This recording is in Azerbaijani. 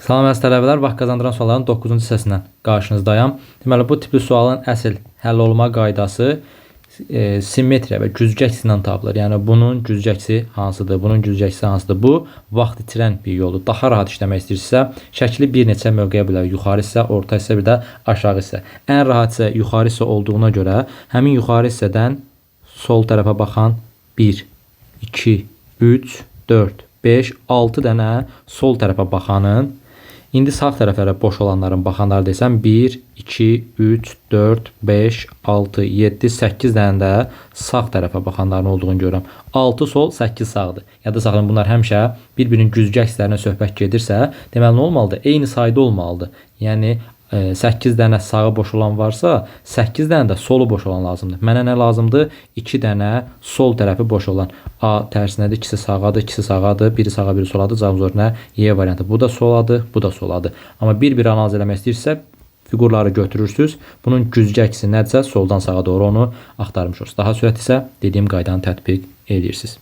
Salam əziz tələbələr, vaxt qazandıran sualların 9-cu hissəsindən qarşınızdayım. Deməli, bu tipli sualın əsl həll olma qaydası simmetriya və güzgəksi ilə tapılır. Yəni, bunun güzgəksi hansıdır, bunun güzgəksi hansıdır? Bu, vaxt itirən bir yoldur. Daha rahat işləmək istəyirsə, şəkli bir neçə mövqeyə bilər. Yuxarı hissə, orta hissə, bir də aşağı hissə. Ən rahat hissə yuxarı hissə olduğuna görə, həmin yuxarı hissədən sol tərəfə baxan 1, 2, 3, 4, 5, 6 dənə sol tərəfə baxanın, İndi sağ tərəflərə boş olanların baxanları desəm 1, 2, 3, 4, 5, 6, 7, 8 dənə də sağ tərəfə baxanların olduğunu görürəm. 6 sol, 8 sağdır. Yadda saxlayın, bunlar həmişə bir-birinin güzgəkslərinə söhbət gedirsə, deməli nə olmalıdır? Eyni sayda olmalıdır. Yəni 8 dənə sağı boş olan varsa, 8 dənə də solu boş olan lazımdır. Mənə nə lazımdır? 2 dənə sol tərəfi boş olan. A tərsinədir, ikisi sağadır, ikisi sağadır, biri sağa, biri soladır. Cavab zoruna Y variantı. Bu da soladır, bu da soladır. Amma bir-bir analiz eləmək istəyirsə, fiqurları götürürsünüz. Bunun güzgəksi nədirsə, soldan sağa doğru onu axtarmış olursunuz. Daha sürət isə dediyim qaydanı tətbiq edirsiniz.